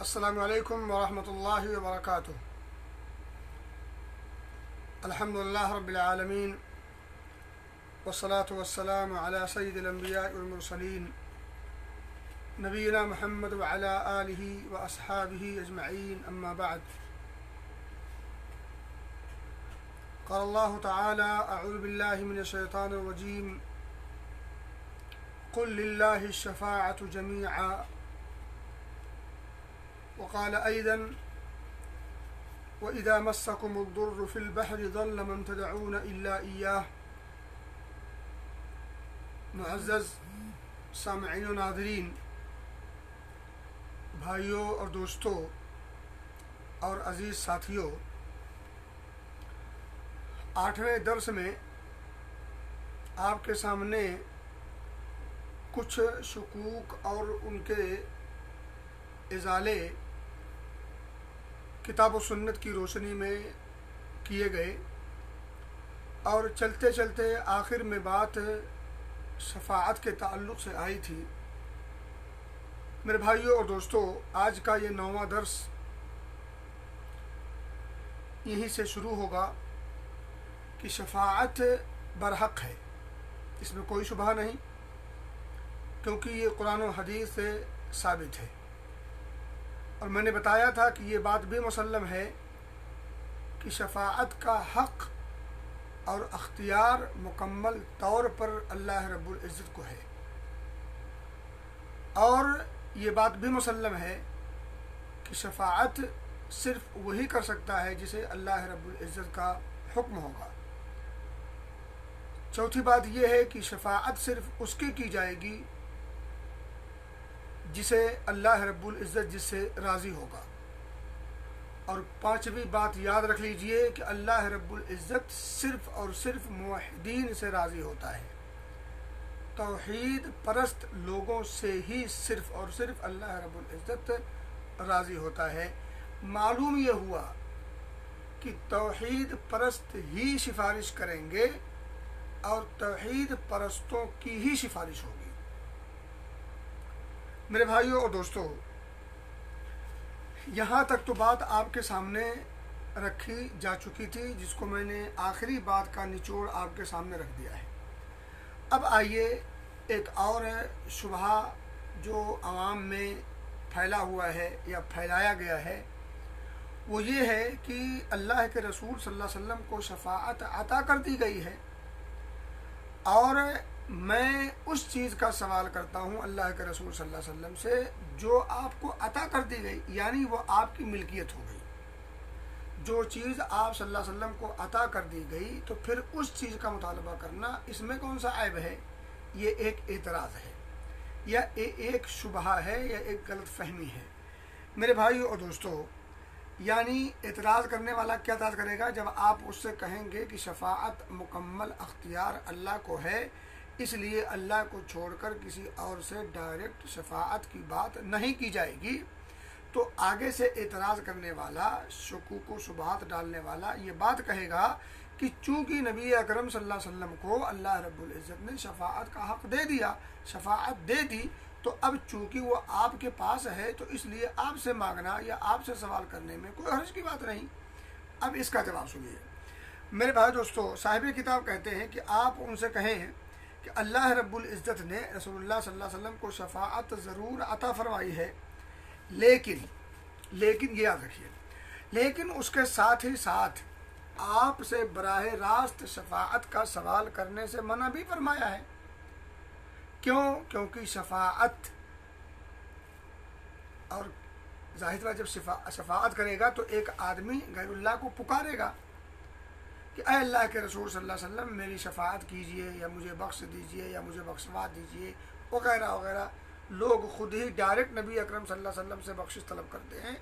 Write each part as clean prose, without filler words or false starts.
السلام علیکم ورحمۃ اللہ وبرکاتہ۔ الحمد للہ رب العالمین والصلاة والسلام علی سید الانبیاء والمرسلین نبینا محمد وعلی آلہ واصحابہ اجمعین، اما بعد۔ قال اللہ تعالی اعوذ باللہ من الشیطان الرجیم قل للہ الشفاعة جميعا، وقال أيضا وإذا مسكم الضر في البحر ضل من تدعون إلا إياه۔ معزز سامعین و ناظرین، بھائیوں اور دوستوں اور عزیز ساتھیوں، 8ویں درس میں آپ کے سامنے کچھ شکوک اور ان کے ازالے کتاب و سنت کی روشنی میں کیے گئے، اور چلتے چلتے آخر میں بات شفاعت کے تعلق سے آئی تھی۔ میرے بھائیوں اور دوستوں، آج کا یہ 9واں درس یہیں سے شروع ہوگا کہ شفاعت برحق ہے، اس میں کوئی شبہ نہیں، کیونکہ یہ قرآن و حدیث سے ثابت ہے۔ اور میں نے بتایا تھا کہ یہ بات بھی مسلم ہے کہ شفاعت کا حق اور اختیار مکمل طور پر اللہ رب العزت کو ہے، اور یہ بات بھی مسلم ہے کہ شفاعت صرف وہی کر سکتا ہے جسے اللہ رب العزت کا حکم ہوگا۔ چوتھی بات یہ ہے کہ شفاعت صرف اس کی جائے گی جسے اللہ رب العزت جس سے راضی ہوگا۔ اور 5ویں بات یاد رکھ لیجئے کہ اللہ رب العزت صرف اور صرف موحدین سے راضی ہوتا ہے، توحید پرست لوگوں سے ہی صرف اور صرف اللہ رب العزت راضی ہوتا ہے۔ معلوم یہ ہوا کہ توحید پرست ہی سفارش کریں گے اور توحید پرستوں کی ہی سفارش ہوگی۔ میرے بھائیوں اور دوستوں، یہاں تک تو بات آپ کے سامنے رکھی جا چکی تھی، جس کو میں نے آخری بات کا نچوڑ آپ کے سامنے رکھ دیا ہے۔ اب آئیے ایک اور شبہہ جو عوام میں پھیلا ہوا ہے یا پھیلایا گیا ہے، وہ یہ ہے کہ اللہ کے رسول صلی اللہ علیہ وسلم کو شفاعت عطا کر دی گئی ہے، اور میں اس چیز کا سوال کرتا ہوں اللہ کے رسول صلی اللہ علیہ وسلم سے جو آپ کو عطا کر دی گئی، یعنی وہ آپ کی ملکیت ہو گئی۔ جو چیز آپ صلی اللہ علیہ وسلم کو عطا کر دی گئی تو پھر اس چیز کا مطالبہ کرنا، اس میں کون سا عیب ہے؟ یہ ایک اعتراض ہے یا ایک شبہہ ہے یا ایک غلط فہمی ہے۔ میرے بھائیو اور دوستو، یعنی اعتراض کرنے والا کیا اعتراض کرے گا جب آپ اس سے کہیں گے کہ شفاعت مکمل اختیار اللہ کو ہے، اس لیے اللہ کو چھوڑ کر کسی اور سے ڈائریکٹ شفاعت کی بات نہیں کی جائے گی، تو آگے سے اعتراض کرنے والا، شکوک و شبہات ڈالنے والا یہ بات کہے گا کہ چونکہ نبی اکرم صلی اللہ علیہ وسلم کو اللہ رب العزت نے شفاعت کا حق دے دیا، شفاعت دے دی، تو اب چونکہ وہ آپ کے پاس ہے تو اس لیے آپ سے مانگنا یا آپ سے سوال کرنے میں کوئی حرج کی بات نہیں۔ اب اس کا جواب سنیے۔ میرے بھائی دوستو، صاحب کتاب کہتے ہیں کہ آپ ان سے کہیں کہ اللہ رب العزت نے رسول اللہ صلی اللہ علیہ وسلم کو شفاعت ضرور عطا فرمائی ہے، لیکن یہ یاد رکھیے، لیکن اس کے ساتھ ہی ساتھ آپ سے براہ راست شفاعت کا سوال کرنے سے منع بھی فرمایا ہے۔ کیوں؟ کیونکہ شفاعت، اور ظاہر ہے جب شفاعت کرے گا تو ایک آدمی غیر اللہ کو پکارے گا کہ اے اللہ کے رسول صلی اللہ علیہ وسلم میری شفاعت کیجئے یا مجھے بخش دیجئے یا مجھے بخشوا دیجئے وغیرہ وغیرہ۔ لوگ خود ہی ڈائریکٹ نبی اکرم صلی اللہ علیہ وسلم سے بخشش طلب کرتے ہیں،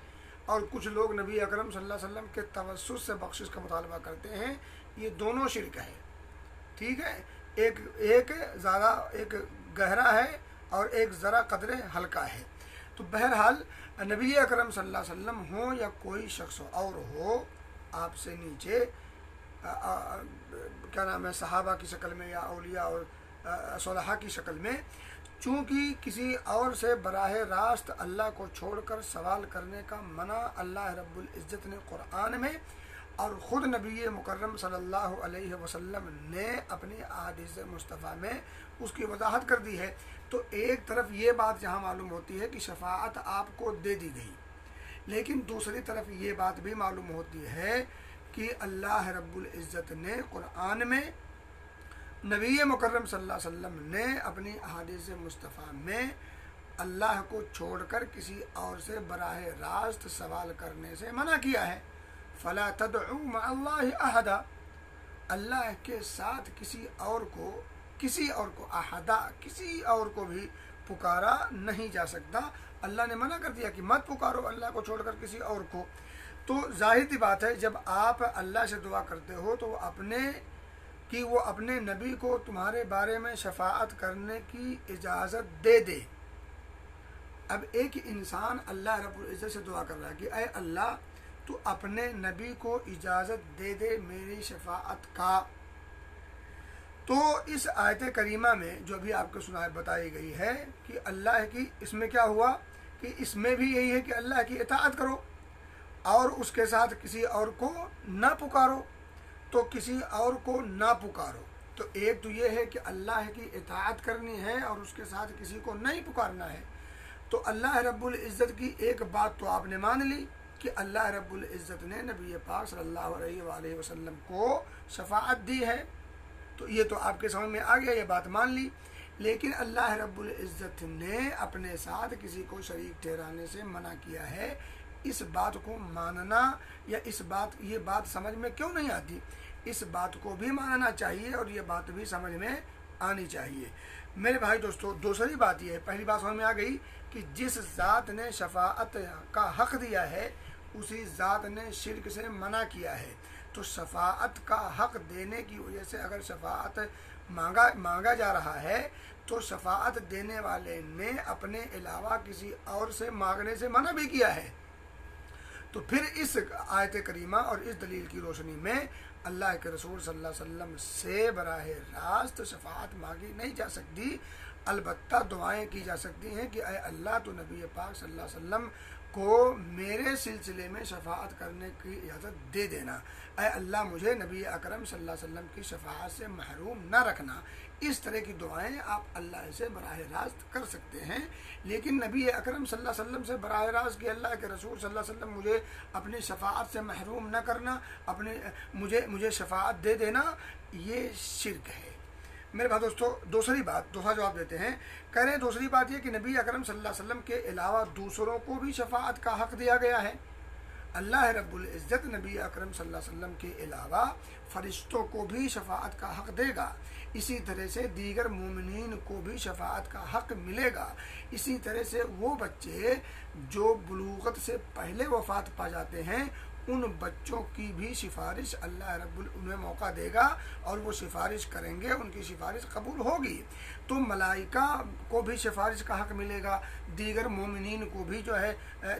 اور کچھ لوگ نبی اکرم صلی اللہ علیہ وسلم کے توسط سے بخشش کا مطالبہ کرتے ہیں۔ یہ دونوں شرک ہے، ٹھیک ہے؟ ایک زیادہ ایک گہرا ہے اور ایک ذرا قدر ہلکا ہے۔ تو بہرحال نبی اکرم صلی اللہ علیہ وسلم ہوں یا کوئی شخص اور ہو، آپ سے نیچے کیا نام ہے، صحابہ کی شکل میں یا اولیاء اور صلحاء کی شکل میں، چونکہ کسی اور سے براہ راست اللہ کو چھوڑ کر سوال کرنے کا منع اللہ رب العزت نے قرآن میں اور خود نبی مکرم صلی اللہ علیہ وسلم نے اپنی احادیث مصطفیٰ میں اس کی وضاحت کر دی ہے۔ تو ایک طرف یہ بات جہاں معلوم ہوتی ہے کہ شفاعت آپ کو دے دی گئی، لیکن دوسری طرف یہ بات بھی معلوم ہوتی ہے کہ اللہ رب العزت نے قرآن میں، نبی مکرم صلی اللہ علیہ وسلم نے اپنی احادیث مصطفیٰ میں اللہ کو چھوڑ کر کسی اور سے براہ راست سوال کرنے سے منع کیا ہے۔ فلا تدعوا مع اللہ احدا، اللہ کے ساتھ کسی اور کو احدا، کسی اور کو بھی پکارا نہیں جا سکتا۔ اللہ نے منع کر دیا کہ مت پکارو اللہ کو چھوڑ کر کسی اور کو۔ تو ظاہر سی بات ہے جب آپ اللہ سے دعا کرتے ہو تو وہ اپنے نبی کو تمہارے بارے میں شفاعت کرنے کی اجازت دے دے۔ اب ایک انسان اللہ رب العزت سے دعا کر رہا ہے کہ اے اللہ تو اپنے نبی کو اجازت دے دے میری شفاعت کا۔ تو اس آیت کریمہ میں جو بھی آپ کو بتائی گئی ہے کہ اللہ کی، اس میں کیا ہوا کہ اس میں بھی یہی ہے کہ اللہ کی اطاعت کرو اور اس کے ساتھ کسی اور کو نہ پکارو۔ تو کسی اور کو نہ پکارو، تو ایک تو یہ ہے کہ اللہ کی اطاعت کرنی ہے اور اس کے ساتھ کسی کو نہیں پکارنا ہے۔ تو اللہ رب العزت کی ایک بات تو آپ نے مان لی کہ اللہ رب العزت نے نبی پاک صلی اللہ علیہ وآلہ وسلم کو شفاعت دی ہے، تو یہ تو آپ کے سمجھ میں آ گیا، یہ بات مان لی۔ لیکن اللہ رب العزت نے اپنے ساتھ کسی کو شریک ٹھہرانے سے منع کیا ہے۔ اس بات کو ماننا یا یہ بات سمجھ میں کیوں نہیں آتی؟ اس بات کو بھی ماننا چاہیے اور یہ بات بھی سمجھ میں آنی چاہیے۔ میرے بھائی دوستو، دوسری بات یہ ہے، پہلی بات سمجھ میں آ گئی کہ جس ذات نے شفاعت کا حق دیا ہے اسی ذات نے شرک سے منع کیا ہے۔ تو شفاعت کا حق دینے کی وجہ سے اگر شفاعت مانگا جا رہا ہے تو شفاعت دینے والے نے اپنے علاوہ کسی اور سے مانگنے سے منع بھی کیا ہے۔ تو پھر اس آیت کریمہ اور اس دلیل کی روشنی میں اللہ کے رسول صلی اللہ علیہ وسلم سے براہ راست شفاعت مانگی نہیں جا سکتی، البتہ دعائیں کی جا سکتی ہیں کہ اے اللہ تو نبی پاک صلی اللہ علیہ وسلم کو میرے سلسلے میں شفاعت کرنے کی اجازت دے دینا، اے اللہ مجھے نبی اکرم صلی اللہ علیہ وسلم کی شفاعت سے محروم نہ رکھنا۔ اس طرح کی دعائیں آپ اللہ سے براہ راست کر سکتے ہیں، لیکن نبی اکرم صلی اللہ علیہ وسلم سے براہ راست کہ اللہ کے رسول صلی اللہ علیہ وسلم مجھے اپنی شفاعت سے محروم نہ کرنا، مجھے شفاعت دے دینا، یہ شرک ہے۔ میرے بھائی دوستو، دوسرا جواب دیتے ہیں، کہہ رہے ہیں دوسری بات یہ کہ نبی اکرم صلی اللہ علیہ وسلم کے علاوہ دوسروں کو بھی شفاعت کا حق دیا گیا ہے۔ اللہ رب العزت نبی اکرم صلی اللہ علیہ وسلم کے علاوہ فرشتوں کو بھی شفاعت کا حق دے گا، اسی طرح سے دیگر مومنین کو بھی شفاعت کا حق ملے گا۔ اسی طرح سے وہ بچے جو بلوغت سے پہلے وفات پا جاتے ہیں ان بچوں کی بھی سفارش اللہ انہیں موقع دے گا اور وہ سفارش کریں گے، ان کی سفارش قبول ہوگی۔ تو ملائکہ کو بھی سفارش کا حق ملے گا، دیگر مومنین کو بھی جو ہے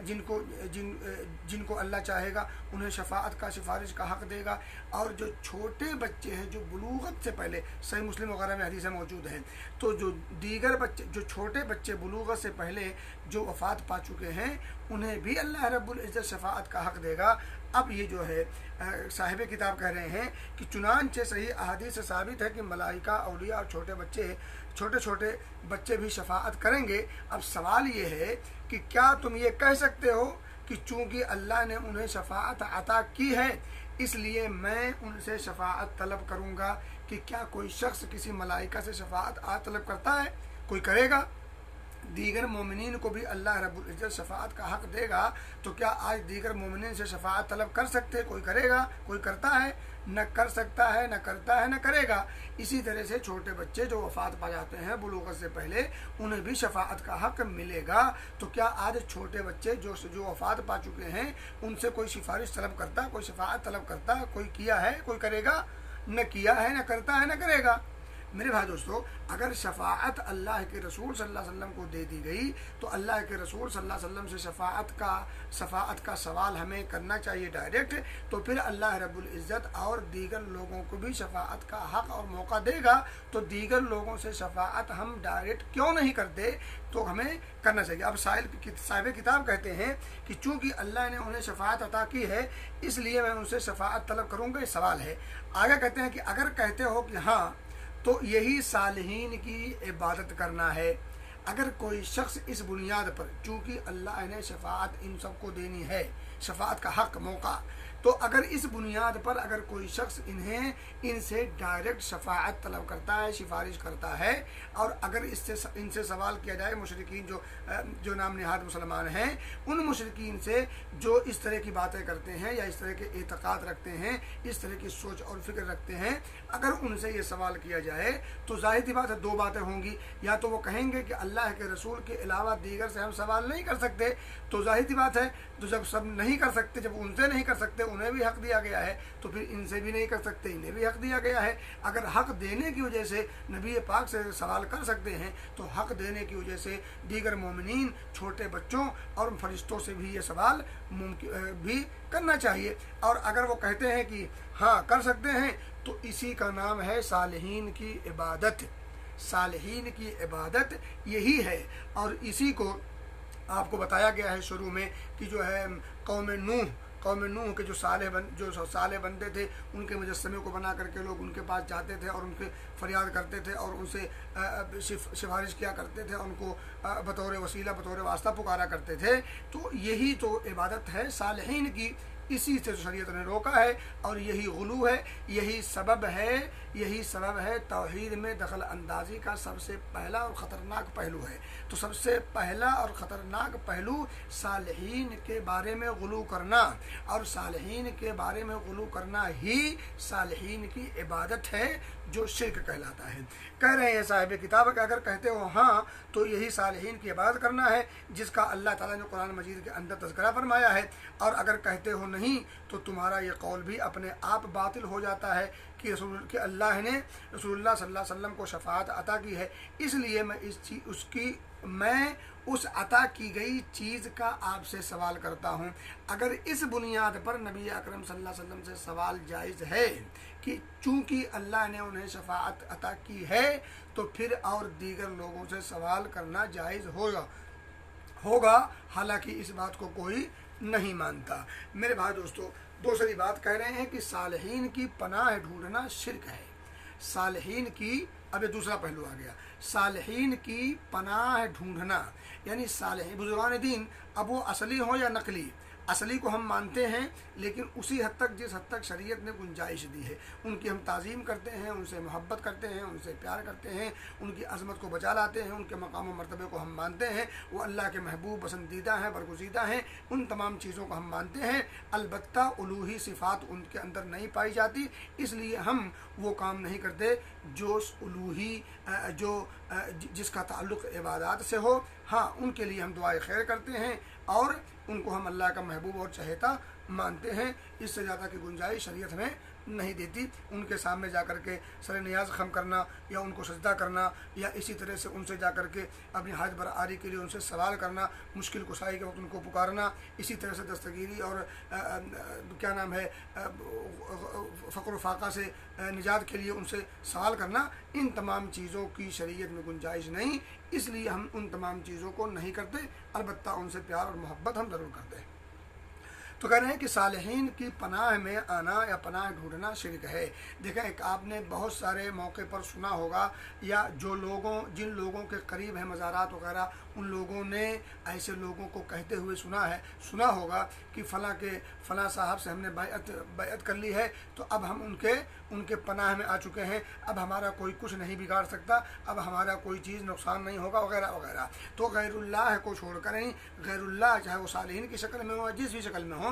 جن کو اللہ چاہے گا انہیں شفاعت کا سفارش کا حق دے گا۔ اور جو چھوٹے بچے ہیں جو بلوغت سے پہلے، صحیح مسلم وغیرہ میں حدیثیں موجود ہیں، تو جو چھوٹے بچے بلوغت سے پہلے جو وفات پا چکے ہیں انہیں بھی اللہ رب العزت شفاعت کا حق دے گا۔ اب یہ جو ہے صاحب کتاب کہہ رہے ہیں کہ چنانچہ صحیح احادیث سے ثابت ہے کہ ملائکہ، اولیاء اور چھوٹے بچے بھی شفاعت کریں گے۔ اب سوال یہ ہے کہ کیا تم یہ کہہ سکتے ہو کہ چونکہ اللہ نے انہیں شفاعت عطا کی ہے اس لیے میں ان سے شفاعت طلب کروں گا؟ کہ کیا کوئی شخص کسی ملائکہ سے شفاعت طلب کرتا ہے؟ کوئی کرے گا؟ دیگر مومنین کو بھی اللہ رب العزت شفاعت کا حق دے گا، تو کیا آج دیگر مومنین سے شفاعت طلب کر سکتے؟ کوئی کرے گا؟ کوئی کرتا ہے؟ نہ کر سکتا ہے، نہ کرتا ہے، نہ کرے گا۔ اسی طرح سے چھوٹے بچے جو وفات پا جاتے ہیں بلوغت سے پہلے انہیں بھی شفاعت کا حق ملے گا۔ تو کیا آج چھوٹے بچے جو وفات پا چکے ہیں ان سے کوئی سفارش طلب کرتا، کوئی شفاعت طلب کرتا؟ کوئی کیا ہے؟ کوئی کرے گا؟ نہ کیا ہے، نہ کرتا ہے، نہ کرے گا۔ میرے بھائی دوستو، اگر شفاعت اللہ کے رسول صلی اللہ علیہ وسلم کو دے دی گئی تو اللہ کے رسول صلی اللہ علیہ وسلم سے شفاعت کا سوال ہمیں کرنا چاہیے ڈائریکٹ، تو پھر اللہ رب العزت اور دیگر لوگوں کو بھی شفاعت کا حق اور موقع دے گا، تو دیگر لوگوں سے شفاعت ہم ڈائریکٹ کیوں نہیں کرتے، تو ہمیں کرنا چاہیے۔ اب صاحب کتاب کہتے ہیں کہ چونکہ اللہ نے انہیں شفاعت عطا کی ہے اس لیے میں ان سے شفاعت طلب کروں گا، یہ سوال ہے۔ آگے کہتے ہیں کہ اگر کہتے ہو کہ ہاں تو یہی صالحین کی عبادت کرنا ہے۔ اگر کوئی شخص اس بنیاد پر، چونکہ اللہ نے شفاعت ان سب کو دینی ہے، شفاعت کا حق موقع، تو اگر اس بنیاد پر اگر کوئی شخص ان سے ڈائریکٹ شفاعت طلب کرتا ہے، سفارش کرتا ہے، اور اگر ان سے سوال کیا جائے، مشرکین جو نام نہاد مسلمان ہیں، ان مشرکین سے جو اس طرح کی باتیں کرتے ہیں یا اس طرح کے اعتقاد رکھتے ہیں، اس طرح کی سوچ اور فکر رکھتے ہیں، اگر ان سے یہ سوال کیا جائے تو ظاہر سی بات ہے دو باتیں ہوں گی، یا تو وہ کہیں گے کہ اللہ کے رسول کے علاوہ دیگر سے ہم سوال نہیں کر سکتے، تو ظاہر سی بات ہے تو جب سب نہیں کر سکتے، جب ان سے نہیں کر سکتے انہیں بھی حق دیا گیا ہے، تو پھر ان سے بھی نہیں کر سکتے انہیں بھی حق دیا گیا ہے۔ اگر حق دینے کی وجہ سے نبی پاک سے سوال کر سکتے ہیں تو حق دینے کی وجہ سے دیگر مومنین، چھوٹے بچوں اور فرشتوں سے بھی یہ سوال بھی کرنا چاہیے۔ اور اگر وہ کہتے ہیں کہ ہاں کر سکتے ہیں تو اسی کا نام ہے صالحین کی عبادت۔ صالحین کی عبادت یہی ہے، اور اسی کو آپ کو بتایا گیا ہے شروع میں کہ جو ہے قوم نوح کے جو صالح بندے تھے، ان کے مجسمے کو بنا کر کے لوگ ان کے پاس جاتے تھے اور ان کے فریاد کرتے تھے اور ان سے سفارش کیا کرتے تھے، ان کو بطور وسیلہ بطور واسطہ پکارا کرتے تھے، تو یہی تو عبادت ہے صالحین کی۔ اسی سے شریعت نے روکا ہے، اور یہی غلو ہے، یہی سبب ہے توحید میں دخل اندازی کا سب سے پہلا اور خطرناک پہلو ہے۔ تو سب سے پہلا اور خطرناک پہلو صالحین کے بارے میں غلو کرنا، اور صالحین کے بارے میں غلو کرنا ہی صالحین کی عبادت ہے، جو شرک کہلاتا ہے۔ کہہ رہے ہیں صاحب کتاب کہ اگر کہتے ہو ہاں تو یہی صالحین کی عبادت کرنا ہے جس کا اللہ تعالیٰ نے قرآن مجید کے اندر تذکرہ فرمایا ہے، اور اگر کہتے ہو نہیں تو تمہارا یہ قول بھی اپنے آپ باطل ہو جاتا ہے کہ اللہ نے رسول اللہ صلی اللہ علیہ وسلم کو شفاعت عطا کی ہے، اس لیے میں اس عطا کی گئی چیز کا آپ سے سوال کرتا ہوں۔ اگر اس بنیاد پر نبی اکرم صلی اللہ علیہ وسلم سے سوال جائز ہے کہ چونکہ اللہ نے انہیں شفاعت عطا کی ہے، تو پھر اور دیگر لوگوں سے سوال کرنا جائز ہوگا، حالانکہ اس بات کو کوئی نہیں مانتا۔ میرے بھائی دوستو، دوسری بات کہہ رہے ہیں کہ صالحین کی پناہ ڈھونڈنا شرک ہے۔ صالحین کی، اب یہ دوسرا پہلو آ گیا، صالحین کی پناہ ڈھونڈنا، یعنی صالحین بزرگان دین، اب وہ اصلی ہوں یا نقلی، اصلی کو ہم مانتے ہیں لیکن اسی حد تک جس حد تک شریعت نے گنجائش دی ہے، ان کی ہم تعظیم کرتے ہیں، ان سے محبت کرتے ہیں، ان سے پیار کرتے ہیں، ان کی عظمت کو بچا لاتے ہیں، ان کے مقام و مرتبے کو ہم مانتے ہیں، وہ اللہ کے محبوب پسندیدہ ہیں، برگزیدہ ہیں، ان تمام چیزوں کو ہم مانتے ہیں، البتہ الوہی صفات ان کے اندر نہیں پائی جاتی، اس لیے ہم وہ کام نہیں کرتے جو الوہی جس کا تعلق عبادات سے ہو۔ ہاں ان کے لیے ہم دعائے خیر کرتے ہیں اور ان کو ہم اللہ کا محبوب اور چہیتا مانتے ہیں، اس سے زیادہ کی گنجائش شریعت میں نہیں دیتی۔ ان کے سامنے جا کر کے سر نیاز خم کرنا یا ان کو سجدہ کرنا یا اسی طرح سے ان سے جا کر کے اپنی حاجت برآری کے لیے ان سے سوال کرنا، مشکل کشائی کے وقت ان کو پکارنا، اسی طرح سے دستگیری اور فقر و فاقہ سے نجات کے لیے ان سے سوال کرنا، ان تمام چیزوں کی شریعت میں گنجائش نہیں، اس لیے ہم ان تمام چیزوں کو نہیں کرتے، البتہ ان سے پیار اور محبت ہم ضرور کرتے ہیں۔ تو کہہ رہے ہیں کہ صالحین کی پناہ میں آنا یا پناہ ڈھونڈنا شرک ہے۔ دیکھیں، ایک آپ نے بہت سارے موقع پر سنا ہوگا، یا جن لوگوں کے قریب ہیں مزارات وغیرہ، ان لوگوں نے ایسے لوگوں کو کہتے ہوئے سنا ہوگا کہ فلاں صاحب سے ہم نے بیعت کر لی ہے، تو اب ہم ان کے پناہ میں آ چکے ہیں، اب ہمارا کوئی کچھ نہیں بگاڑ سکتا، اب ہمارا کوئی چیز نقصان نہیں ہوگا وغیرہ وغیرہ۔ تو غیر اللہ کو چھوڑ کر ہی، غیر اللہ چاہے وہ صالحین کی شکل میں ہو یا جس بھی شکل میں ہو،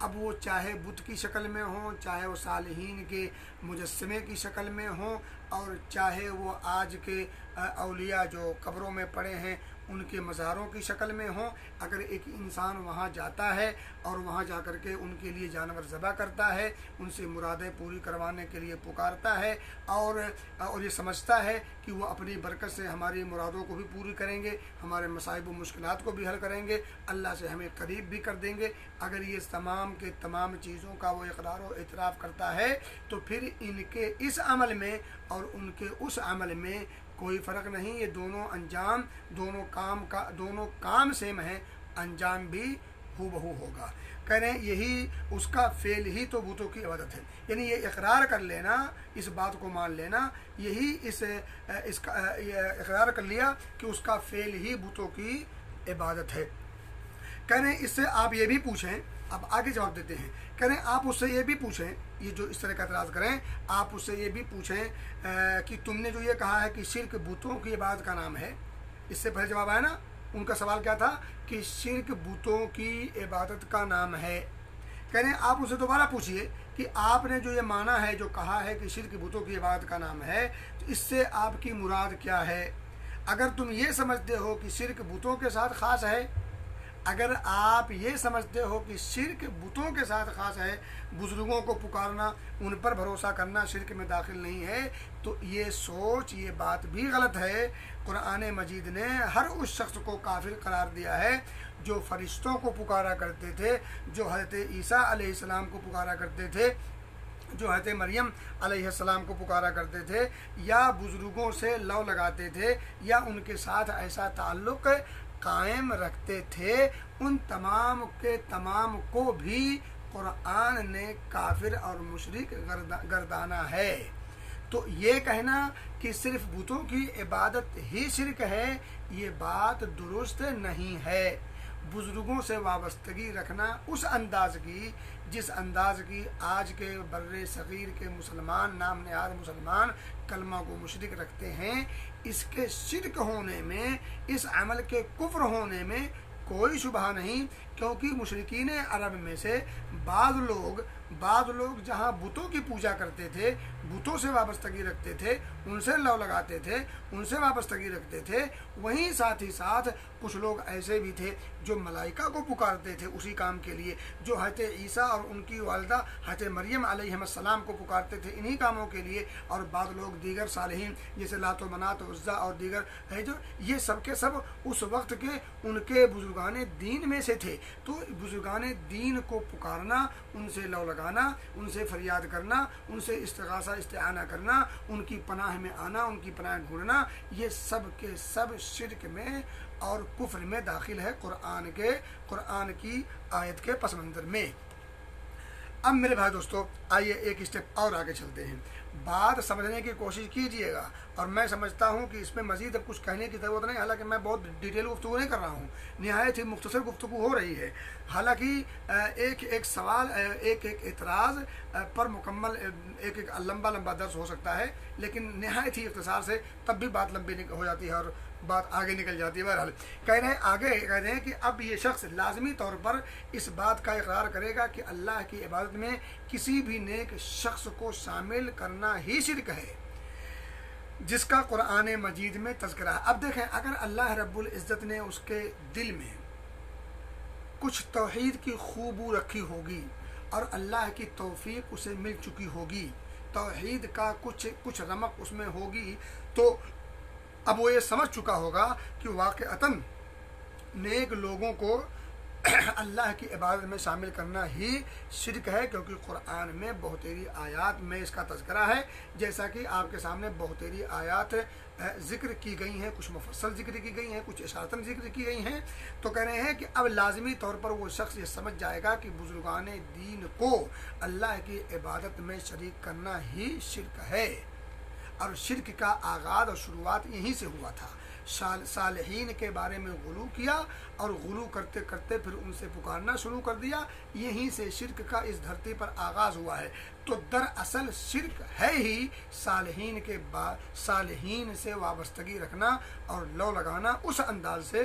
اب وہ چاہے بت کی شکل میں ہوں، چاہے وہ صالحین کے مجسمے کی شکل میں ہوں، اور چاہے وہ آج کے اولیاء جو قبروں میں پڑے ہیں ان کے مزاروں کی شکل میں ہوں، اگر ایک انسان وہاں جاتا ہے اور وہاں جا کر کے ان کے لیے جانور ذبح کرتا ہے، ان سے مرادیں پوری کروانے کے لیے پکارتا ہے، اور یہ سمجھتا ہے کہ وہ اپنی برکت سے ہماری مرادوں کو بھی پوری کریں گے، ہمارے مصائب و مشکلات کو بھی حل کریں گے، اللہ سے ہمیں قریب بھی کر دیں گے، اگر یہ تمام کے تمام چیزوں کا وہ اقرار و اعتراف کرتا ہے تو پھر ان کے اس عمل میں اور ان کے اس عمل میں کوئی فرق نہیں، یہ دونوں انجام دونوں کام سیم ہیں، انجام بھی ہو بہو ہوگا۔ کہہ رہے ہیں یہی اس کا فعل ہی تو بتوں کی عبادت ہے، یعنی یہ اقرار کر لینا، اس بات کو مان لینا، یہی اس کا اقرار کر لیا کہ اس کا فعل ہی بتوں کی عبادت ہے۔ کہہ رہے ہیں اس سے آپ یہ بھی پوچھیں، اب آگے جواب دیتے ہیں، کہہ رہے ہیں آپ اس سے یہ بھی پوچھیں، یہ جو اس طرح کا اعتراض کریں، آپ اس سے یہ بھی پوچھیں کہ تم نے جو یہ کہا ہے کہ شرک بتوں کی عبادت کا نام ہے، اس سے پہلے جواب آیا نا، ان کا سوال کیا تھا کہ شرک بتوں کی عبادت کا نام ہے۔ کہہ رہے ہیں آپ اسے دوبارہ پوچھئے کہ آپ نے جو یہ مانا ہے، جو کہا ہے کہ شرک بتوں کی عبادت کا نام ہے، تو اس سے آپ کی مراد کیا ہے؟ اگر تم یہ سمجھتے ہو کہ شرک بتوں کے ساتھ خاص ہے، اگر آپ یہ سمجھتے ہو کہ شرک بتوں کے ساتھ خاص ہے، بزرگوں کو پکارنا، ان پر بھروسہ کرنا شرک میں داخل نہیں ہے، تو یہ سوچ، یہ بات بھی غلط ہے۔ قرآن مجید نے ہر اس شخص کو کافر قرار دیا ہے جو فرشتوں کو پکارا کرتے تھے، جو حضرت عیسیٰ علیہ السلام کو پکارا کرتے تھے، جو حضرت مریم علیہ السلام کو پکارا کرتے تھے، یا بزرگوں سے لو لگاتے تھے، یا ان کے ساتھ ایسا تعلق قائم رکھتے تھے، ان تمام کے تمام کو بھی قرآن نے کافر اور مشرک گردانا ہے۔ تو یہ کہنا کہ صرف بتوں کی عبادت ہی شرک ہے، یہ بات درست نہیں ہے۔ بزرگوں سے وابستگی رکھنا اس انداز کی جس انداز کی آج کے بر صغیر کے مسلمان، نام نہاد مسلمان کلمہ کو مشرک رکھتے ہیں، اس کے شرک ہونے میں، اس عمل کے کفر ہونے میں کوئی شبہ نہیں، کیونکہ مشرکین عرب میں سے بعض لوگ جہاں بتوں کی پوجا کرتے تھے، بتوں سے وابستگی رکھتے تھے، ان سے لو لگاتے تھے، ان سے وابستگی رکھتے تھے، وہیں ساتھ ہی ساتھ کچھ لوگ ایسے بھی تھے جو ملائکہ کو پکارتے تھے اسی کام کے لیے، جو حضرت عیسیٰ اور ان کی والدہ حضرت مریم علیہ السلام کو پکارتے تھے انہی کاموں کے لیے، اور بعض لوگ دیگر صالحین جیسے لات و منات و عزیٰ اور دیگر ہے جو یہ سب کے سب اس وقت کے ان کے بزرگان دین میں سے تھے۔ تو بزرگان دین کو پکارنا، ان سے لو لگانا، ان سے فریاد کرنا، ان سے استغاثہ استعانہ کرنا، ان کی پناہ میں آنا، ان کی پناہ ڈھونڈنا، یہ سب کے سب شرک میں اور کفر میں داخل ہے قرآن کی آیت کے پس منظر میں۔ اب میرے بھائی دوستو، آئیے ایک اسٹیپ اور آگے چلتے ہیں، بات سمجھنے کی کوشش کیجئے گا، اور میں سمجھتا ہوں کہ اس میں مزید اب کچھ کہنے کی ضرورت نہیں، حالانکہ میں بہت ڈیٹیل گفتگو نہیں کر رہا ہوں، نہایت ہی مختصر گفتگو ہو رہی ہے، حالانکہ ایک سوال، ایک اعتراض پر مکمل ایک لمبا درس ہو سکتا ہے، لیکن نہایت ہی اختصار سے تب بھی بات لمبی ہو جاتی ہے اور بات آگے نکل جاتی ہے۔ بہرحال کہہ رہے ہیں کہ اب یہ شخص لازمی طور پر اس بات کا اقرار کرے گا کہ اللہ کی عبادت میں کسی بھی نیک شخص کو شامل کرنا ہی شرک ہے، جس کا قرآن مجید میں تذکرہ ہے۔ اب دیکھیں، اگر اللہ رب العزت نے اس کے دل میں کچھ توحید کی خوبو رکھی ہوگی اور اللہ کی توفیق اسے مل چکی ہوگی، توحید کا کچھ رمق اس میں ہوگی، تو اب وہ یہ سمجھ چکا ہوگا کہ واقعتاً نیک لوگوں کو اللہ کی عبادت میں شامل کرنا ہی شرک ہے، کیونکہ قرآن میں بہتیری آیات میں اس کا تذکرہ ہے، جیسا کہ آپ کے سامنے بہتیری آیات ذکر کی گئی ہیں، کچھ مفصل ذکر کی گئی ہیں، کچھ اشارتاً ذکر کی گئی ہیں۔ تو کہہ رہے ہیں کہ اب لازمی طور پر وہ شخص یہ سمجھ جائے گا کہ بزرگان دین کو اللہ کی عبادت میں شریک کرنا ہی شرک ہے، اور شرک کا آغاز اور شروعات یہیں سے ہوا تھا۔ صالحین کے بارے میں غلو کیا اور غلو کرتے کرتے پھر ان سے پکارنا شروع کر دیا، یہیں سے شرک کا اس دھرتی پر آغاز ہوا ہے۔ تو دراصل شرک ہے ہی صالحین سے وابستگی رکھنا اور لو لگانا اس انداز سے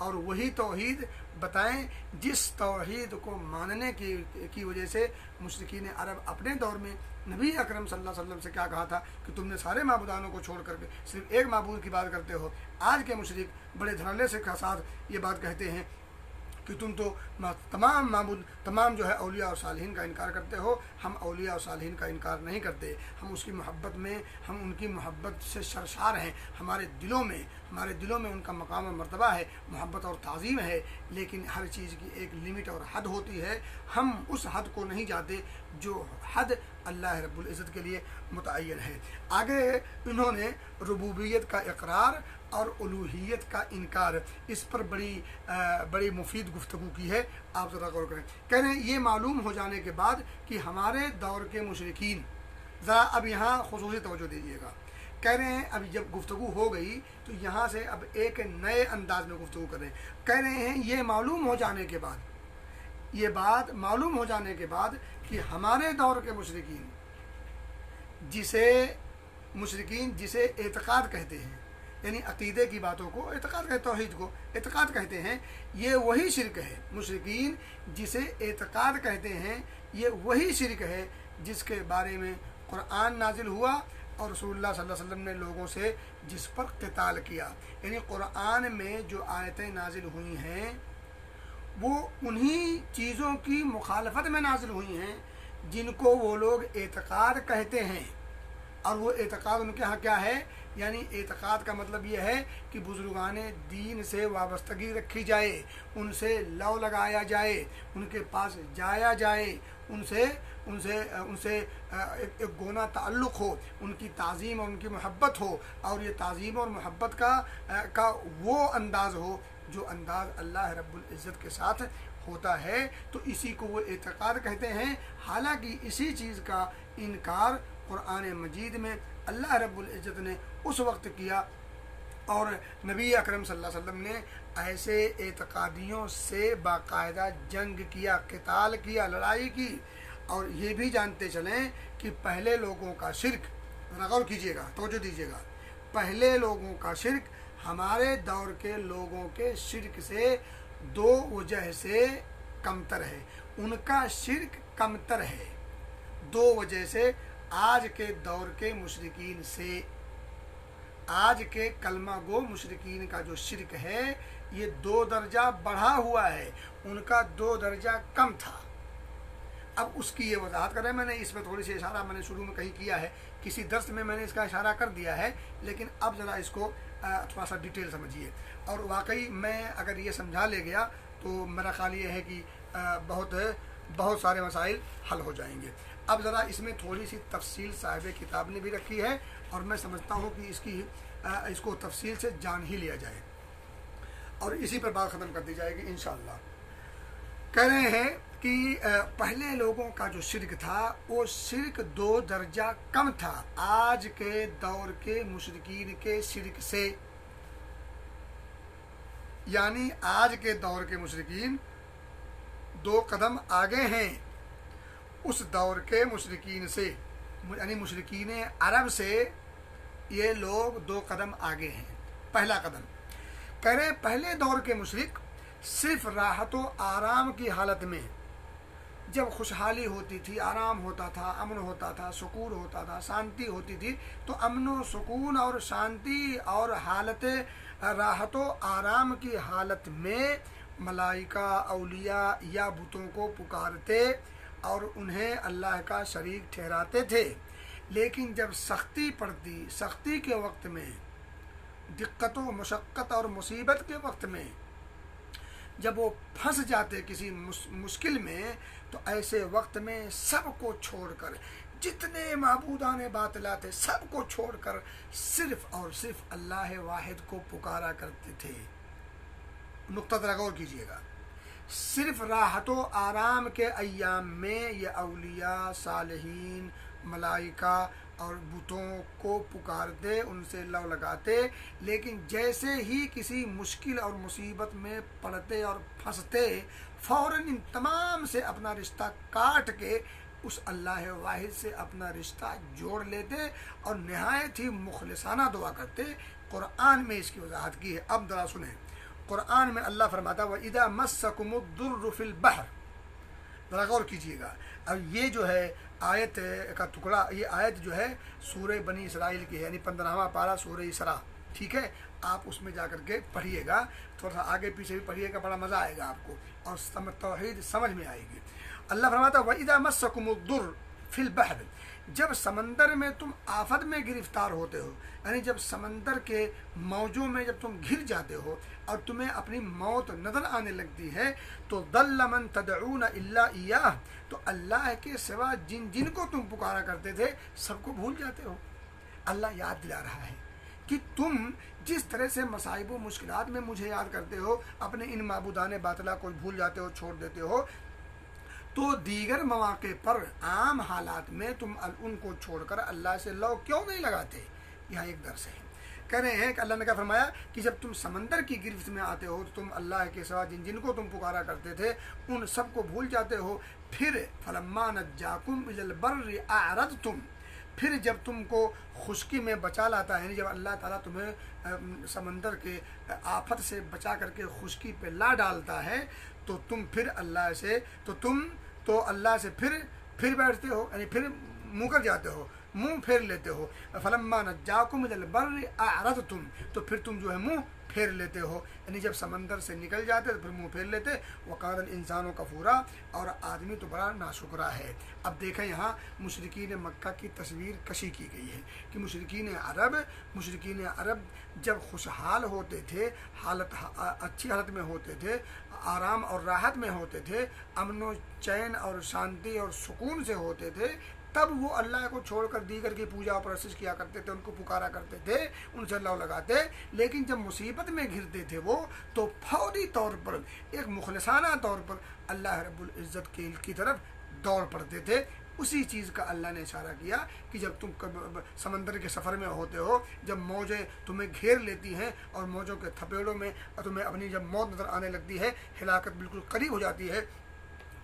اور وہی توحید بتائیں جس توحید کو ماننے کی وجہ سے مشرکین عرب اپنے دور میں نبی اکرم صلی اللہ علیہ وسلم سے کیا کہا تھا کہ تم نے سارے معبودانوں کو چھوڑ کر کے صرف ایک معبود کی بات کرتے ہو۔ آج کے مشرک بڑے دھڑلے سے ساتھ یہ بات کہتے ہیں کہ تم تو تمام جو ہے اولیاء اور صالحین کا انکار کرتے ہو۔ ہم اولیاء اور صالحین کا انکار نہیں کرتے، ہم اس کی محبت میں، ہم ان کی محبت سے سرشار ہیں، ہمارے دلوں میں ان کا مقام و مرتبہ ہے، محبت اور تعظیم ہے، لیکن ہر چیز کی ایک لمٹ اور حد ہوتی ہے، ہم اس حد کو نہیں جاتے جو حد اللہ رب العزت کے لیے متعین ہے۔ آگے انہوں نے ربوبیت کا اقرار اور الوہیت کا انکار، اس پر بڑی مفید گفتگو کی ہے، آپ ذرا غور کریں۔ کہہ رہے ہیں یہ معلوم ہو جانے کے بعد کہ ہمارے دور کے مشرکین، ذرا اب یہاں خصوصی توجہ دیجیے گا، کہہ رہے ہیں اب جب گفتگو ہو گئی تو یہاں سے اب ایک نئے انداز میں گفتگو کر رہے ہیں۔ کہہ رہے ہیں یہ معلوم ہو جانے کے بعد، یہ بات معلوم ہو جانے کے بعد کہ ہمارے دور کے مشرکین جسے اعتقاد کہتے ہیں، یعنی عقیدے کی باتوں کو اعتقاد کہتے، توحید کو اعتقاد کہتے ہیں، یہ وہی شرک ہے۔ مشرکین جسے اعتقاد کہتے ہیں یہ وہی شرک ہے جس کے بارے میں قرآن نازل ہوا اور رسول اللہ صلی اللہ علیہ وسلم نے لوگوں سے جس پر قتال کیا، یعنی قرآن میں جو آیتیں نازل ہوئی ہیں وہ انہی چیزوں کی مخالفت میں نازل ہوئی ہیں جن کو وہ لوگ اعتقاد کہتے ہیں، اور وہ اعتقاد ان کے ہاں کیا ہے؟ یعنی اعتقاد کا مطلب یہ ہے کہ بزرگان دین سے وابستگی رکھی جائے، ان سے لو لگایا جائے، ان کے پاس جایا جائے، ان سے ایک گونا تعلق ہو، ان کی تعظیم اور ان کی محبت ہو، اور یہ تعظیم اور محبت کا وہ انداز ہو جو انداز اللہ رب العزت کے ساتھ ہوتا ہے، تو اسی کو وہ اعتقاد کہتے ہیں۔ حالانکہ اسی چیز کا انکار قرآن مجید میں اللہ رب العزت نے اس وقت کیا، اور نبی اکرم صلی اللہ علیہ وسلم نے ایسے اعتقادیوں سے باقاعدہ جنگ کیا، قتال کیا، لڑائی کی۔ اور یہ بھی جانتے چلیں کہ پہلے لوگوں کا شرک، غور کیجیے گا، توجہ دیجیے گا، پہلے لوگوں کا شرک ہمارے دور کے لوگوں کے شرک سے دو وجہ سے کمتر ہے۔ ان کا شرک کمتر ہے دو وجہ سے، آج کے دور کے مشرکین سے۔ آج کے کلمہ گو مشرکین کا جو شرک ہے یہ 2 درجہ بڑھا ہوا ہے، ان کا 2 درجہ کم تھا۔ اب اس کی یہ وضاحت کر رہے ہیں، میں نے اس میں تھوڑی سی اشارہ میں نے شروع میں کہیں کیا ہے، کسی درس میں نے اس کا اشارہ کر دیا ہے، لیکن اب ذرا اس کو تھوڑا سا ڈیٹیل سمجھیے، اور واقعی میں اگر یہ سمجھا لے گیا تو میرا خیال یہ ہے کہ بہت سارے مسائل حل ہو جائیں گے۔ اب ذرا اس میں تھوڑی سی تفصیل صاحب کتاب نے بھی رکھی ہے، اور میں سمجھتا ہوں کہ اس کو تفصیل سے جان ہی لیا جائے اور اسی پر بات ختم کر دی جائے گی انشاءاللہ۔ کہہ رہے ہیں کہ پہلے لوگوں کا جو شرک تھا وہ شرک 2 درجہ کم تھا آج کے دور کے مشرکین کے شرک سے، یعنی آج کے دور کے مشرکین 2 قدم آگے ہیں اس دور کے مشرکین سے، یعنی مشرکین عرب سے یہ لوگ 2 قدم آگے ہیں۔ پہلا قدم کہہ رہے پہلے دور کے مشرک صرف راحت و آرام کی حالت میں، جب خوشحالی ہوتی تھی، آرام ہوتا تھا، امن ہوتا تھا، سکون ہوتا تھا، شانتی ہوتی تھی، تو امن و سکون اور شانتی اور حالت راحت و آرام کی حالت میں ملائکہ، اولیاء یا بتوں کو پکارتے اور انہیں اللہ کا شریک ٹھہراتے تھے۔ لیکن جب سختی پڑتی، سختی کے وقت میں، دقت و مشقت اور مصیبت کے وقت میں، جب وہ پھنس جاتے کسی مشکل میں، تو ایسے وقت میں سب کو چھوڑ کر، جتنے معبودان باطلا تھے سب کو چھوڑ کر صرف اور صرف اللہ واحد کو پکارا کرتے تھے۔ نقطہ ذرا غور کیجیے گا، صرف راحت و آرام کے ایام میں یہ اولیاء، صالحین، ملائکہ اور بتوں کو پکارتے، ان سے لو لگاتے، لیکن جیسے ہی کسی مشکل اور مصیبت میں پڑتے اور پھنستے، فوراً ان تمام سے اپنا رشتہ کاٹ کے اس اللہ واحد سے اپنا رشتہ جوڑ لیتے اور نہایت ہی مخلصانہ دعا کرتے۔ قرآن میں اس کی وضاحت کی ہے، اب ذرا سنیں۔ قرآن میں اللہ فرماتا وَإِذَا مَسَّكُمُ الضُّرُّ فِي الْبَحْرِ، ذرا غور کیجیے گا. اب یہ جو ہے آیت کا ٹکڑا، یہ آیت جو ہے سورہ بنی اسرائیل کی ہے، یعنی 15واں پارہ سورہ اسراء. ٹھیک ہے، آپ اس میں جا کر کے پڑھیے گا، تھوڑا سا آگے پیچھے بھی پڑھیے گا، بڑا مزہ آئے گا آپ کو اور توحید سمجھ میں آئے گی. اللہ فرماتا وَإِذَا مَسَّكُمُ الضُّرُّ فِي الْبَحْرِ، جب سمندر میں تم آفت میں گرفتار ہوتے ہو، یعنی جب سمندر کے موجوں میں جب تم گھر جاتے ہو اور تمہیں اپنی موت نظر آنے لگتی ہے، تو ضَلَّ مَن تَدْعُونَ إِلَّا إِيَّاهُ، تو اللہ کے سوا جن جن کو تم پکارا کرتے تھے سب کو بھول جاتے ہو. اللہ یاد دلا رہا ہے کہ تم جس طرح سے مصائب و مشکلات میں مجھے یاد کرتے ہو، اپنے ان معبودان باطلا کو بھول جاتے ہو، چھوڑ دیتے ہو، تو دیگر مواقع پر عام حالات میں تم ان کو چھوڑ کر اللہ سے لو کیوں نہیں لگاتے. یہاں ایک درس ہے. کہہ رہے ہیں کہ اللہ نے کیا فرمایا کہ جب تم سمندر کی گرفت میں آتے ہو تو تم اللہ کے سوا جن جن کو تم پکارا کرتے تھے ان سب کو بھول جاتے ہو. پھر فلما نجاکم الی البر اعرضتم، پھر جب تم کو خشکی میں بچا لاتا ہے، یعنی جب اللہ تعالیٰ تمہیں سمندر کے آفت سے بچا کر کے خشکی پہ لا ڈالتا ہے، تو تم پھر اللہ سے اللہ سے پھر بیٹھتے ہو، یعنی پھر منہ کر جاتے ہو، منہ پھیر لیتے ہو. فلما نجاکم الی البر اعرضتم، تو پھر تم جو ہے منہ پھیر لیتے ہو، یعنی جب سمندر سے نکل جاتے تو پھر منہ پھیر لیتے. وقال الانسان کفورا، اور آدمی تو بڑا ناشکرا ہے. اب دیکھیں یہاں مشرکین مکہ کی تصویر کشی کی گئی ہے کہ مشرکین عرب جب خوشحال ہوتے تھے، اچھی حالت میں ہوتے تھے، آرام اور راحت میں ہوتے تھے، امن و چین اور شانتی اور سکون سے ہوتے تھے، تب وہ اللہ کو چھوڑ کر دیگر کی پوجا اور پرستش کیا کرتے تھے، ان کو پکارا کرتے تھے، ان سے اللہ لگاتے. لیکن جب مصیبت میں گھرتے تھے وہ تو فوری طور پر ایک مخلصانہ طور پر اللہ رب العزت کی طرف دوڑ پڑتے تھے. اسی چیز کا اللہ نے اشارہ کیا کہ جب تم سمندر کے سفر میں ہوتے ہو، جب موجیں تمہیں گھیر لیتی ہیں اور موجوں کے تھپیڑوں میں تمہیں اپنی جب موت نظر آنے لگتی ہے، ہلاکت بالکل قریب ہو جاتی ہے،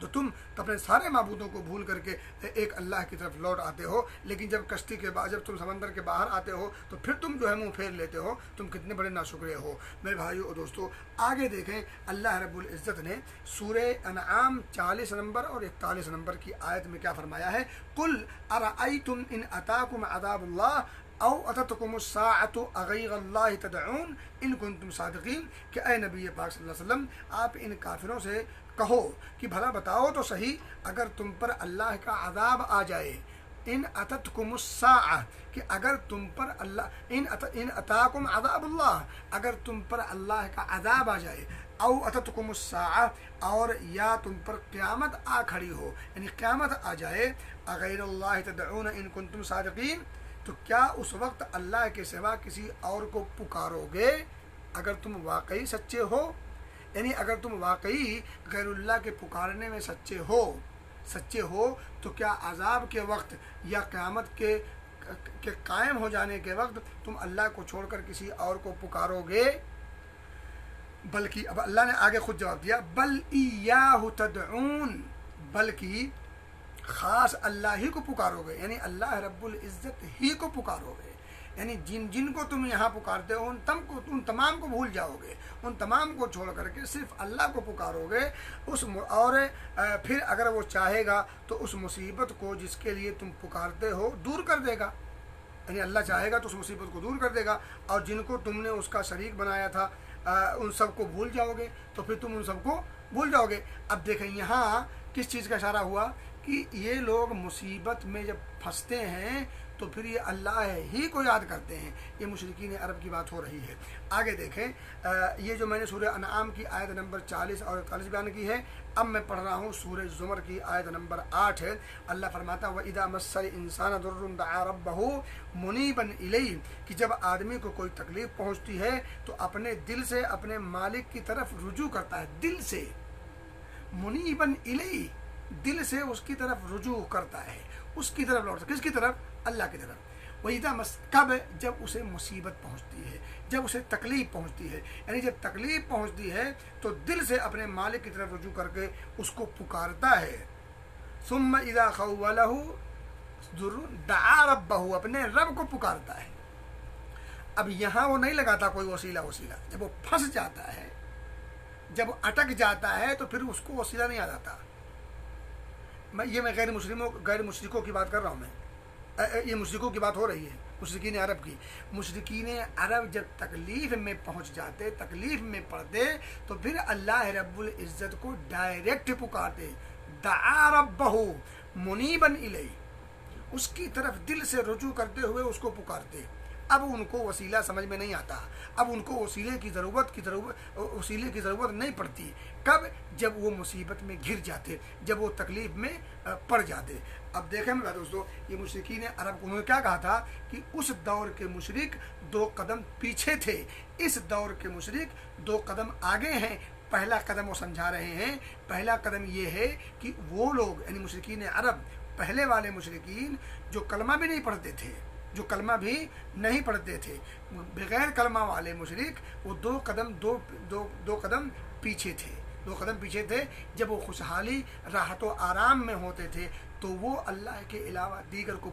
تو تم اپنے سارے معبودوں کو بھول کر کے ایک اللہ کی طرف لوٹ آتے ہو. لیکن جب کشتی کے بعد جب تم سمندر کے باہر آتے ہو تو پھر تم جو ہے منہ پھیر لیتے ہو. تم کتنے بڑے ناشکرے ہو. میرے بھائیو اور دوستو، آگے دیکھیں اللہ رب العزت نے سورہ انعام 40 نمبر اور 41 نمبر کی آیت میں کیا فرمایا ہے. قل ارأیتم ان اتاکم عذاب اللہ او اتتکم الساعۃ اغیر اللہ تدعون ان کنتم صادقین، کہ اے نبی پاک صلی اللہ علیہ وسلم آپ ان کافروں سے کہو کہ بھلا بتاؤ تو صحیح، اگر تم پر اللہ کا عذاب آ جائے، ان اتتکم الساعہ، کہ اگر تم پر اللہ ان اتاکم عذاب اللہ، اگر تم پر اللہ کا عذاب آ جائے، او اتتکم الساعہ، اور یا تم پر قیامت آ کھڑی ہو، یعنی قیامت آ جائے، اغیر اللہ تدعون ان کنتم صادقین، تو کیا اس وقت اللہ کے سوا کسی اور کو پکارو گے اگر تم واقعی سچے ہو؟ یعنی اگر تم واقعی غیر اللہ کے پکارنے میں سچے ہو تو کیا عذاب کے وقت یا قیامت کے قائم ہو جانے کے وقت تم اللہ کو چھوڑ کر کسی اور کو پکارو گے؟ بلکہ اب اللہ نے آگے خود جواب دیا، بل ایاہ تدعون، بلکہ خاص اللہ ہی کو پکارو گے، یعنی اللہ رب العزت ہی کو پکارو گے. یعنی جن کو تم یہاں پکارتے ہو ان تمام کو بھول جاؤ گے، ان تمام کو چھوڑ کر کے صرف اللہ کو پکارو گے. اور پھر اگر وہ چاہے گا تو اس مصیبت کو جس کے لیے تم پکارتے ہو دور کر دے گا. یعنی اللہ چاہے گا تو اس مصیبت کو دور کر دے گا، اور جن کو تم نے اس کا شریک بنایا تھا ان سب کو بھول جاؤ گے، تو پھر تم ان سب کو بھول جاؤ گے. اب دیکھیں یہاں کس چیز کا اشارہ ہوا کہ یہ لوگ مصیبت میں جب پھنستے ہیں تو پھر یہ اللہ ہی کو یاد کرتے ہیں. یہ مشرکین عرب کی بات ہو رہی ہے. آگے دیکھیں یہ جو میں نے سورہ انعام کی آیت نمبر 40 اور 41 بیان کی ہے، اب میں پڑھ رہا ہوں سورہ زمر کی آیت نمبر 8 ہے. اللہ فرماتا وَإِذَا مَسَّ الْإِنسَانَ ضُرٌّ دَعَا رَبَّهُ مُنِيبًا إِلَيْهِ، کہ جب آدمی کو کوئی تکلیف پہنچتی ہے تو اپنے دل سے اپنے مالک کی طرف رجوع کرتا ہے. دل سے منیباً الیہ، دل سے اس کی طرف رجوع کرتا ہے، اس کی طرف لوٹتا ہے. کس کی طرف؟ اللہ کی طرف. وَإِذَا کب؟ جب اسے مصیبت پہنچتی ہے، جب اسے تکلیف پہنچتی ہے. یعنی جب تکلیف پہنچتی ہے تو دل سے اپنے مالک کی طرف رجوع کر کے اس کو پکارتا ہے. ثُمَّ إِذَا خَوَّلَهُ ضُرٌّ دَعَا رَبَّهُ، اپنے رب کو پکارتا ہے. اب یہاں وہ نہیں لگاتا کوئی وسیلہ. جب وہ پھنس جاتا ہے جب اٹک جاتا ہے تو پھر اس کو وسیلہ نہیں یاد آتا. میں غیر مشرکوں کی بات کر رہا ہوں. میں یہ مشرکوں کی بات ہو رہی ہے، مشرکین عرب کی. مشرکین عرب جب تکلیف میں پہنچ جاتے، تکلیف میں پڑتے، تو پھر اللہ رب العزت کو ڈائریکٹ پکارتے. دعا ربہ منیبا الیہ، اس کی طرف دل سے رجوع کرتے ہوئے اس کو پکارتے. اب ان کو وسیلہ سمجھ میں نہیں آتا، اب ان کو وسیلے کی ضرورت نہیں پڑتی. کب؟ جب وہ مصیبت میں گر جاتے، جب وہ تکلیف میں پڑ جاتے. اب دیکھیں میرے دوستو، یہ مشرکین عرب انہوں نے کیا کہا تھا کہ اس دور کے مشرک 2 قدم پیچھے تھے، اس دور کے مشرک 2 قدم آگے ہیں. پہلا قدم وہ سمجھا رہے ہیں، پہلا قدم یہ ہے کہ وہ لوگ یعنی مشرکین عرب، پہلے والے مشرکین جو کلمہ بھی نہیں پڑھتے تھے، بغیر کلمہ والے مشرک، وہ 2 قدم پیچھے تھے. 2 قدم پیچھے تھے. جب وہ خوشحالی، راحت و آرام میں ہوتے تھے تو وہ اللہ کے علاوہ دیگر کو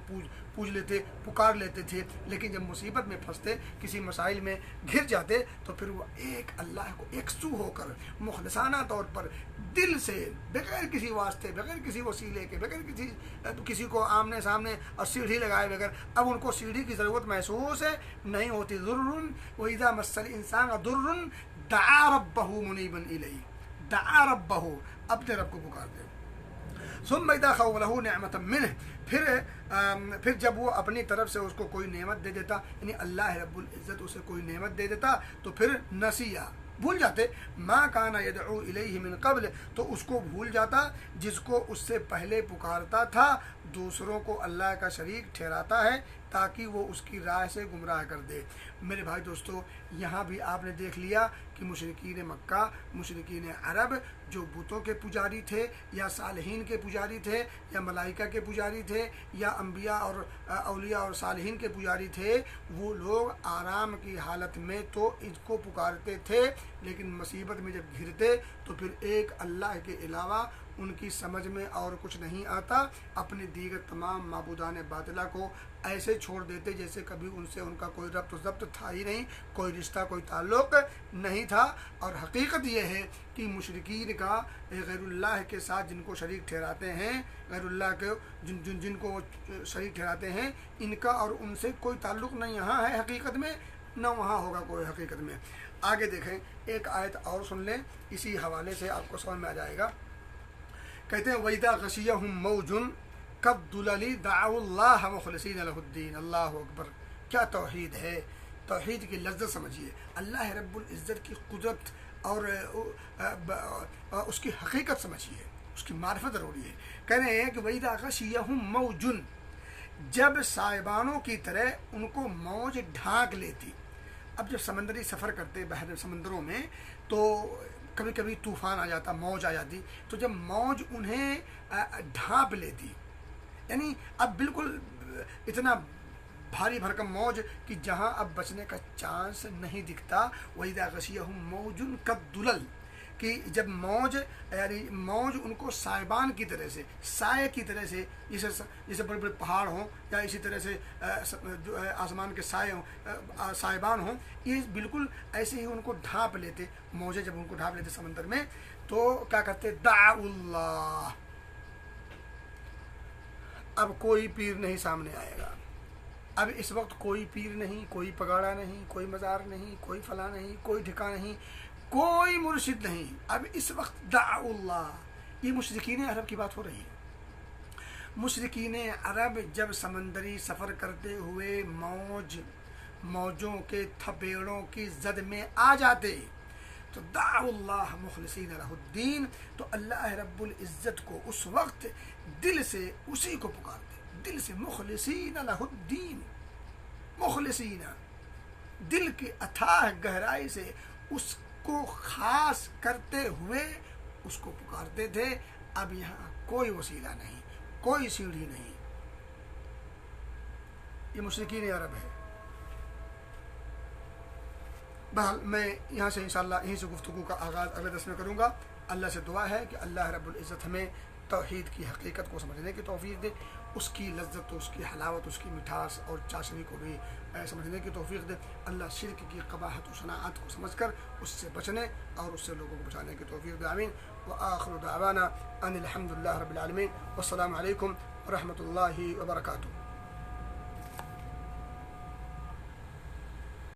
پوج لیتے، پکار لیتے تھے. لیکن جب مصیبت میں پھنستے، کسی مسائل میں گر جاتے، تو پھر وہ ایک اللہ کو یکسو ہو کر مخلصانہ طور پر دل سے، بغیر کسی واسطے، بغیر کسی وسیلے کے، بغیر کسی کو آمنے سامنے اور سیڑھی لگائے بغیر، اب ان کو سیڑھی کی ضرورت محسوس نہیں ہوتی. ضرر وَإِذَا مَسَّ الْإِنسَانَ ضُرٌّ دَعَا رَبَّهُ مُنِيبًا إِلَيْهِ، دعا ربہ، اپنے رب کو پکارتے. ثم اذا خوله نعمة منه، پھر جب وہ اپنی طرف سے اس کو کوئی نعمت دے دیتا، یعنی اللہ رب العزت اسے کوئی نعمت دے دیتا، تو پھر نسیہ، بھول جاتے. ما کان یدعو الیہ من قبل، تو اس کو بھول جاتا جس کو اس سے پہلے پکارتا تھا. دوسروں کو اللہ کا شریک ٹھہراتا ہے تاکہ وہ اس کی راہ سے گمراہ کر دے. میرے بھائی دوستو، یہاں بھی آپ نے دیکھ لیا کہ مشرکین مکہ، مشرکین عرب جو بتوں کے پجاری تھے، یا صالحین کے پجاری تھے، یا ملائکہ کے پجاری تھے، یا انبیاء اور اولیاء اور صالحین کے پجاری تھے، وہ لوگ آرام کی حالت میں تو ان کو پکارتے تھے، لیکن مصیبت میں جب گھرتے تو پھر ایک اللہ کے علاوہ ان کی سمجھ میں اور کچھ نہیں آتا. اپنے دیگر تمام معبودان باطلہ کو ایسے چھوڑ دیتے جیسے کبھی ان سے ان کا کوئی ربط و ضبط تھا ہی نہیں، کوئی رشتہ، کوئی تعلق نہیں تھا. اور حقیقت یہ ہے کہ مشرکین کا غیر اللہ کے ساتھ جن کو شریک ٹھہراتے ہیں، غیر اللہ کے جن کو وہ شریک ٹھہراتے ہیں، ان کا اور ان سے کوئی تعلق نہ یہاں ہے حقیقت میں، نہ وہاں ہوگا کوئی حقیقت میں. آگے دیکھیں، ایک آیت اور سن لیں، اسی حوالے سے آپ کو سمجھ میں آ جائے گا. کہتے ہیں وَإِذَا غَشِيَهُم مَوْجٌ كَالظُّلَلِ دَعَوُا اللَّهَ مُخْلِصِينَ لَهُ الدِّينَ. اللہ اکبر، کیا توحید ہے! توحید کی لذت سمجھیے، اللہ رب العزت کی قدرت اور اس کی حقیقت سمجھیے، اس کی معرفت ضروری ہے. کہہ رہے ہیں کہ وَإِذَا غَشِيَهُم مَوْجٌ، جب سائبانوں کی طرح ان کو موج ڈھانک لیتی. اب جب سمندری سفر کرتے بحر سمندروں میں تو کبھی کبھی طوفان آ جاتا، موج آ جاتی، تو جب موج انہیں ڈھانپ لیتی، یعنی اب بالکل اتنا بھاری بھرکم موج کہ جہاں اب بچنے کا چانس نہیں دکھتا. وَإِذَا غَشِيَهُم مَوْجٌ كَالظُّلَلِ، کہ جب موج، یعنی موج ان کو سائبان کی طرح سے، سائے کی طرح سے، جیسے بڑے بڑے پہاڑ ہوں، یا اسی طرح سے جو ہے آسمان کے سائے ہوں، سائبان ہوں، یہ بالکل ایسے ہی ان کو ڈھانپ لیتے. موجیں جب ان کو ڈھانپ لیتے سمندر میں تو کیا کرتے؟ دعوا اللہ. اب کوئی پیر نہیں سامنے آئے گا، اب اس وقت کوئی پیر نہیں، کوئی پگاڑا نہیں، کوئی مزار نہیں، کوئی فلاں نہیں، کوئی ٹھکا نہیں، کوئی مرشد نہیں. اب اس وقت دعوا اللہ. یہ مشرکین عرب کی بات ہو رہی ہے. مشرکین عرب جب سمندری سفر کرتے ہوئے موجوں کے تھپیڑوں کی زد میں آ جاتے تو دعوا اللہ مخلصین لہ الدین، تو اللہ رب العزت کو اس وقت دل سے اسی کو پکارتے، دل سے، مخلصین لہ الدین، مخلصین، دل کی اتھاہ گہرائی سے اس کو خاص کرتے ہوئے اس کو پکارتے تھے. اب یہاں کوئی وسیلہ نہیں، کوئی سیڑھی نہیں. یہ مشرکین عرب ہے. بہرحال میں یہاں سے انشاءاللہ یہیں سے گفتگو کا آغاز اگلے درس میں کروں گا. اللہ سے دعا ہے کہ اللہ رب العزت ہمیں توحید کی حقیقت کو سمجھنے کی توفیق دے، اس کی لذت، اس کی حلاوت، اس کی مٹھاس اور چاشنی کو بھی سمجھنے کی توفیق دے۔ اللہ شرک کی قباحت و شناعت کو سمجھ کر اس سے بچنے اور اس سے لوگوں کو بچانے کی توفیق دے، آمین۔ وآخر دعوانا ان الحمد للہ رب العالمین، والسلام علیکم ورحمۃ اللہ وبرکاتہ۔